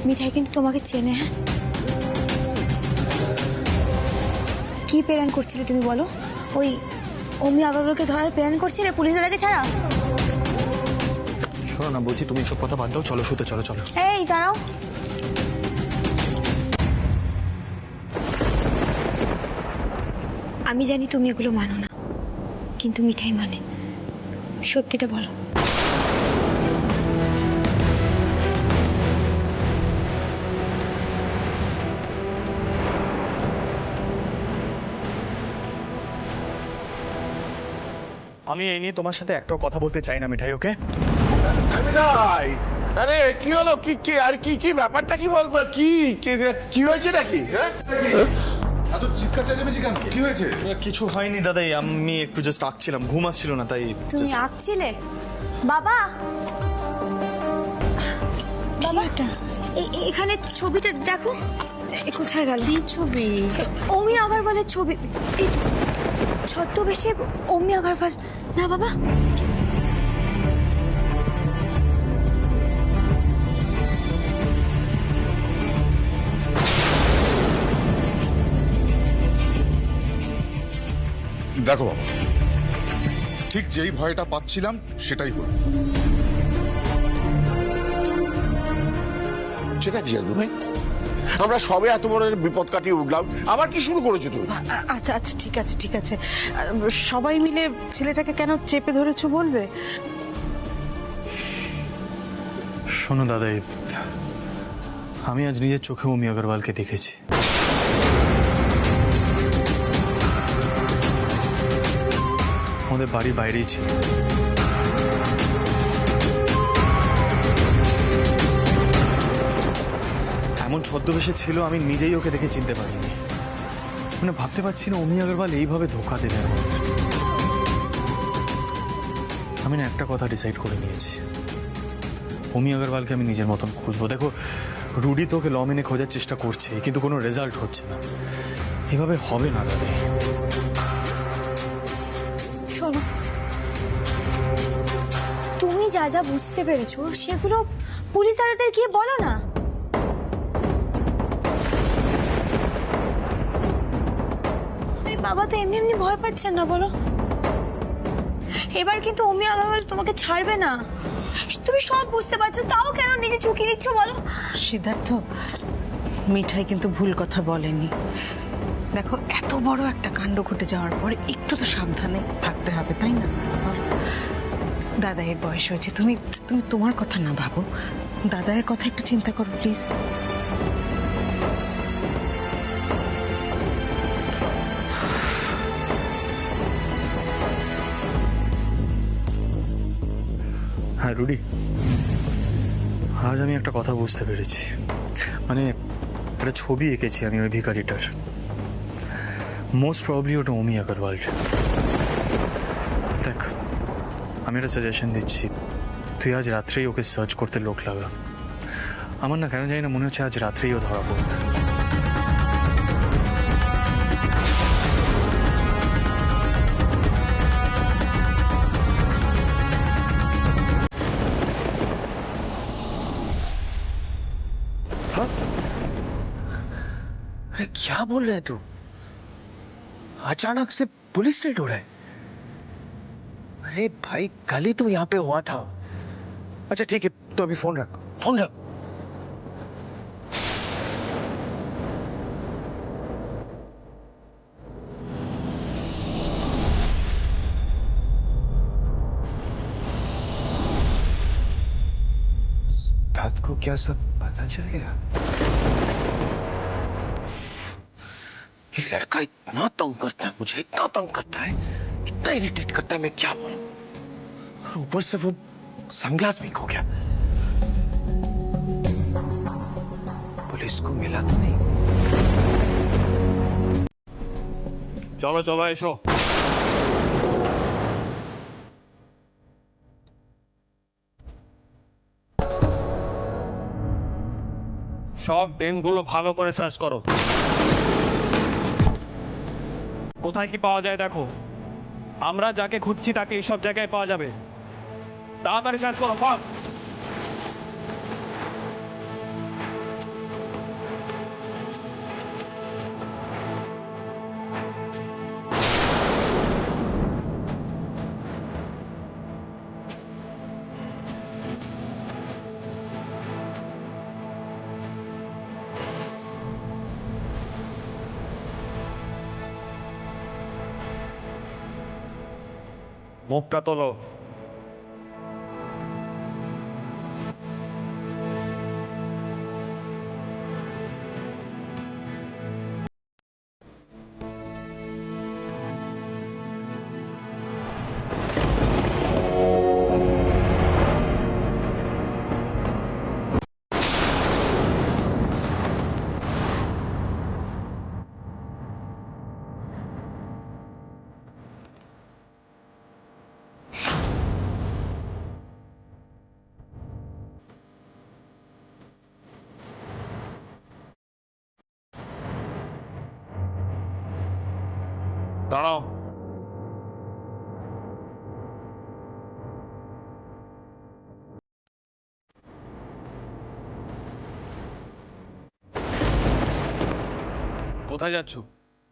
মিঠাই কিন্তু তোমাকে চেনে। হ্যাঁ, কি প্ল্যান করছিলে তুমি বলো? ওই অমি আগরওয়ালকে ধরার প্ল্যান করছিলে পুলিশ দাদাকে ছাড়া? শোনো না, বলছি তুমি এসব কথা বাদ দাও, চলো শুতে, চলো চলো। এই দাঁড়াও, আমি জানি তুমি এগুলো মানো না, কিন্তু মিঠাই মানে। সত্যিটা বলো। আমি এই নিয়ে তোমার সাথে একটাও কথা বলতে চাই না মিঠাই, ওকে? ভাই, আরে কি হলো? কি কি আর কি কি ব্যাপারটা কি বলবো? কি কি হয়েছে নাকি? হ্যাঁ, এত চিৎকার চেঁচামেচি কেন? কি হয়েছে? কিছু হয়নি দাদাই, আমি একটু জাস্ট আঁকছিলাম, ঘুম আসছিল না তাই। তুমি আঁকছিলে? বাবা, বাবা, এখানে ছবিটা দেখো। কোথায় গেল? কি ছবি? অমি আগরওয়ালের ছবি। এই তো ছদ্মবেশে অমি আগরওয়াল না বাবা? দেখো বাবা, ঠিক যেই ভয়টা পাচ্ছিলাম সেটাই হলো। সেটা কি জানবো ভাই? আমরা সবে এত বড় বিপদ কাটিয়ে উঠলাম, আবার কি শুরু করেছো তুমি? আচ্ছা আচ্ছা, ঠিক আছে ঠিক আছে। সবাই মিলে ছেলেটাকে কেন চেপে ধরেছো বলবে? শোনো দাদাই, আমি আজ নিজের চোখে অমি আগরওয়ালকে দেখেছি। আমাদের বাড়ির বাইরেই ছিল। এমন ছদ্মবেশে ছিল আমি নিজেই ওকে দেখে চিনতে পারিনি। মানে ভাবতে পারছি না অমি আগরওয়াল এইভাবে ধোকা দেবে আমাদের। আমি না একটা কথা ডিসাইড করে নিয়েছি, অমি আগরওয়ালকে আমি নিজের মতন খুঁজবো। দেখো, রুডি তো ওকে ল মেনে খোঁজার চেষ্টা করছে, কিন্তু কোনো রেজাল্ট হচ্ছে না। এভাবে হবে না দাদা। শোনো, তুমি যা যা বুঝতে পেরেছো সেগুলো পুলিশ দাদাদের গিয়ে বলো না। আরে বাবা তো এমনি এমনি ভয় পাচ্ছেন না, বলো। এবার কিন্তু অমি আগরওয়াল তোমাকে ছাড়বে না। তুমি সব বুঝতে পারছো, তাও কেন নিজে ঝুঁকি নিচ্ছ বলো? সিদ্ধার্থ, মিঠাই কিন্তু ভুল কথা বলেনি। দেখো, এত বড় একটা কাণ্ড ঘটে যাওয়ার পরে একটু তো সাবধানে থাকতে হবে, তাই না? দাদাইয়ের বয়স হয়েছে, তুমি তুমি তোমার কথা না ভাবো, দাদাইয়ের কথা একটু চিন্তা করো প্লিজ। হ্যাঁ রুডি, আজ আমি একটা কথা বুঝতে পেরেছি। মানে একটা ছবি এঁকেছি আমি ওই ভিখারিটার। মোস্ট প্রবাবলি ওটা অমি আগরওয়াল। দেখ, আমি একটা সাজেশন দিচ্ছি, তুই আজ রাত্রেই ওকে সার্চ করতে লোক লাগা। আমার না কেন জানি না মনে হচ্ছে আজ রাত্রেই ও ধরা পড়বে। अरे क्या बोल रहे तू? अचानक से पुलिस रेड हो रहा है? अरे भाई, कल ही तो यहाँ पे हुआ था। अच्छा ठीक है, तो अभी फोन रख, फोन रख। सिद्धार्थ को क्या सब पता चल गया? ये लड़का इतना तंग करता है मुझे, इतना तंग करता है, इतना इरिटेट करता है, मैं क्या बोलूं। और ऊपर से वो सनग्लास भी खो गया। पुलिस को मिला तो नहीं? চলো চলো এসো। সব ডেনগুলো ভালো করে সার্চ করো, কোথায় কি পাওয়া যায় দেখো। আমরা যাকে খুঁজছি তাকে এইসব জায়গায় পাওয়া যাবে। তাড়াতাড়ি সার্চ করো, মুখটা তোলো। দাঁড়াও। কোথায় যাচ্ছ?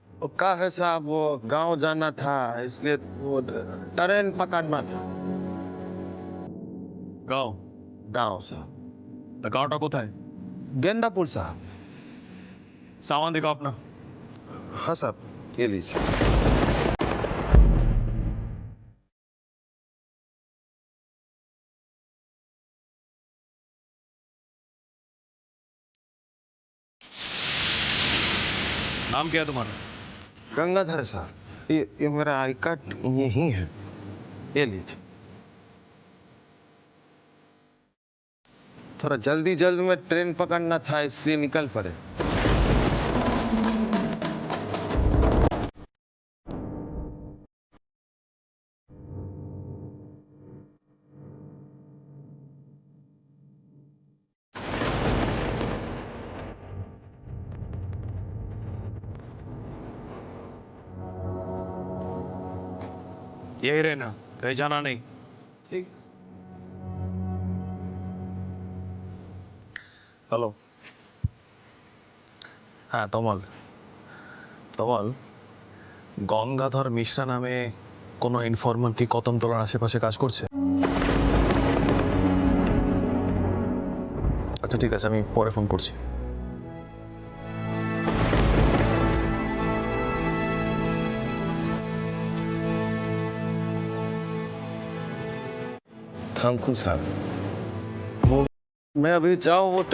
वो का है साहब, वो गांव जाना था, इसलिए वो ट्रेन पकड़ना था। গাও। गांव साहब, তা গাওটা কোথায়? गेंदापुर साहब। सामान दिखाओ अपना। हाँ साहब, ये लीजिए। नाम क्या है तुम्हारा? गंगाधर साहब, ये मेरा आई कार्ड यही है, ये लीजिए। थोड़ा जल्दी जल्द में ट्रेन पकड़ना था, इसलिए निकल पड़े। यही रहना, कहीं जाना नहीं। ठीक। হ্যালো। হ্যাঁ তমাল, তমাল, গঙ্গাধর মিশ্রা নামে কোনো ইনফরমার কি কদমতলার আশেপাশে কাজ করছে? আচ্ছা ঠিক আছে, আমি পরে ফোন করছি। थैंक यू साहब। वो मैं अभी जाऊँ, वो